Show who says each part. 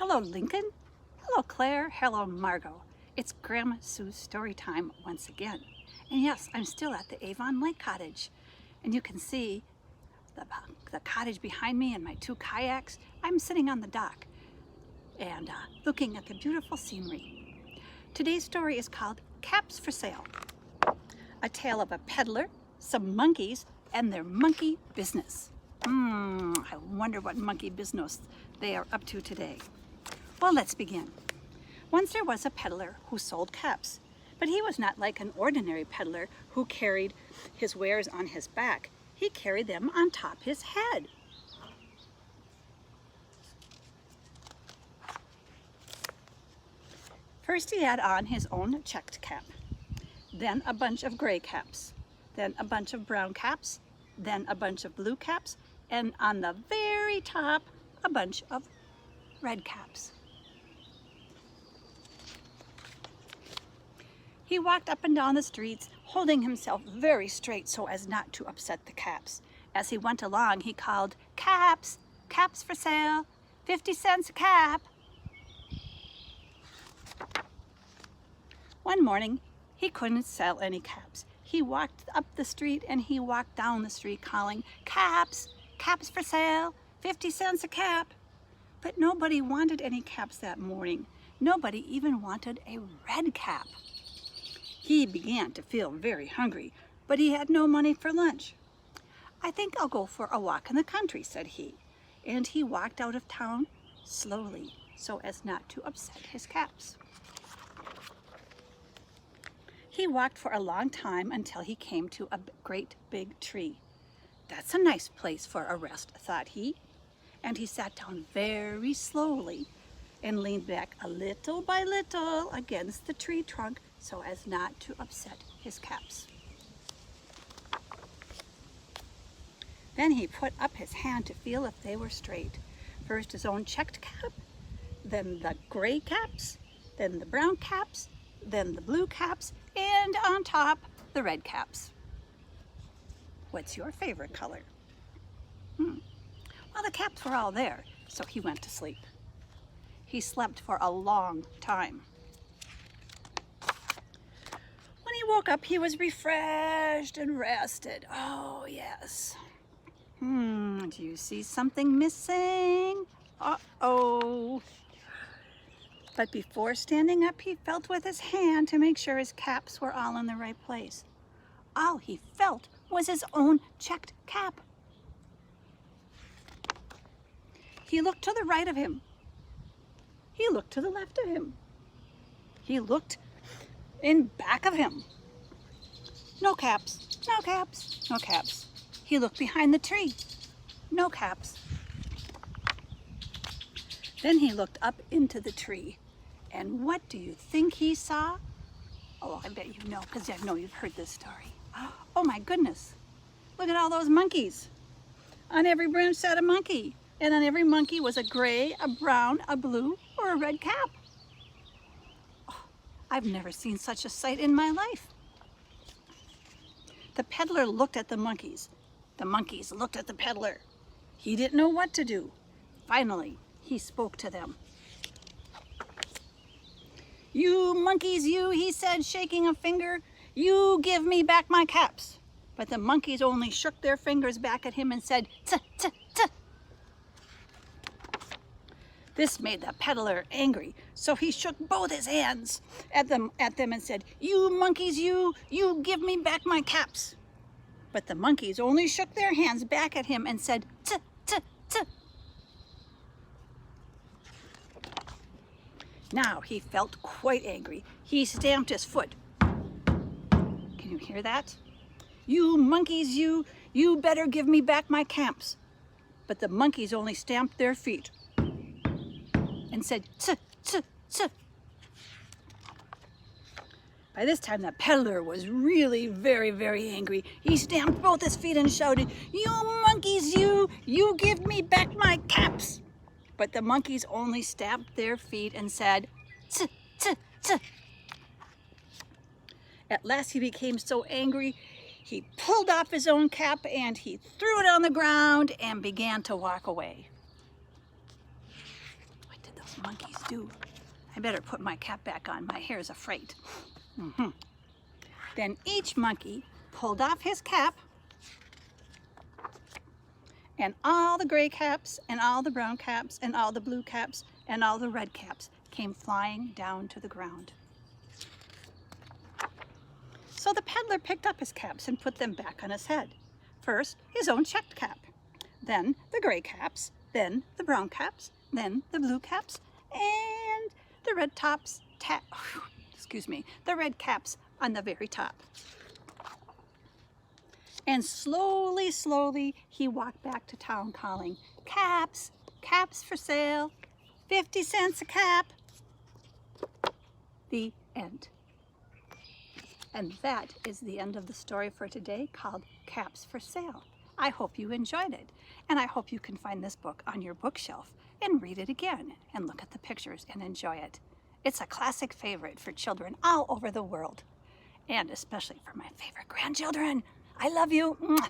Speaker 1: Hello, Lincoln. Hello, Claire. Hello, Margot. It's Grandma Sue's story time once again. And yes, I'm still at the Avon Lake Cottage. And you can see the cottage behind me and my two kayaks. I'm sitting on the dock and looking at the beautiful scenery. Today's story is called Caps for Sale. A tale of a peddler, some monkeys, and their monkey business. I wonder what monkey business they are up to today. Well, let's begin. Once there was a peddler who sold caps, but he was not like an ordinary peddler who carried his wares on his back. He carried them on top his head. First he had on his own checked cap, then a bunch of gray caps, then a bunch of brown caps, then a bunch of blue caps, and on the very top, a bunch of red caps. He walked up and down the streets, holding himself very straight so as not to upset the caps. As he went along, he called, "Caps, caps for sale, 50 cents a cap." One morning, he couldn't sell any caps. He walked up the street and he walked down the street calling, "Caps, caps for sale, 50 cents a cap." But nobody wanted any caps that morning. Nobody even wanted a red cap. He began to feel very hungry, but he had no money for lunch. "I think I'll go for a walk in the country," said he. And he walked out of town slowly so as not to upset his caps. He walked for a long time until he came to a great big tree. "That's a nice place for a rest," thought he. And he sat down very slowly and leaned back a little by little against the tree trunk so as not to upset his caps. Then he put up his hand to feel if they were straight. First his own checked cap, then the gray caps, then the brown caps, then the blue caps, and on top, the red caps. What's your favorite color? Well, the caps were all there, so he went to sleep. He slept for a long time. When he woke up, he was refreshed and rested. Oh, yes. Do you see something missing? Uh-oh. But before standing up, he felt with his hand to make sure his caps were all in the right place. All he felt was his own checked cap. He looked to the right of him. He looked to the left of him. He looked in back of him. No caps, no caps, no caps. He looked behind the tree. No caps. Then he looked up into the tree. And what do you think he saw? Oh, I bet you know, because I know you've heard this story. Oh my goodness. Look at all those monkeys. On every branch sat a monkey. And on every monkey was a gray, a brown, a blue, or a red cap. Oh, I've never seen such a sight in my life. The peddler looked at the monkeys. The monkeys looked at the peddler. He didn't know what to do. Finally, he spoke to them. "You monkeys, you," he said, shaking a finger, "you give me back my caps." But the monkeys only shook their fingers back at him and said, "Tch, tch, tch." This made the peddler angry, so he shook both his hands at them and said, "You monkeys, you give me back my caps." But the monkeys only shook their hands back at him and said, "Tch, tch, tch." Now he felt quite angry. He stamped his foot. Can you hear that? "You monkeys, you better give me back my caps." But the monkeys only stamped their feet and said, "Tch, tch, tch." By this time, the peddler was really very, very angry. He stamped both his feet and shouted, "You monkeys, you give me back my caps." But the monkeys only stamped their feet and said, "Tch, tch, tch." At last he became so angry, he pulled off his own cap and he threw it on the ground and began to walk away. What did those monkeys do. I better put my cap back on. My hair is afraid. Then each monkey pulled off his cap, and all the gray caps and all the brown caps and all the blue caps and all the red caps came flying down to the ground. So the peddler picked up his caps and put them back on his head. First, his own checked cap, then the gray caps, then the brown caps, then the blue caps, and the red tops, the red caps on the very top. And slowly, slowly, he walked back to town calling, "Caps, caps for sale, 50 cents a cap." The end. And that is the end of the story for today, called Caps for Sale. I hope you enjoyed it, and I hope you can find this book on your bookshelf and read it again and look at the pictures and enjoy it. It's a classic favorite for children all over the world, and especially for my favorite grandchildren. I love you. Mwah.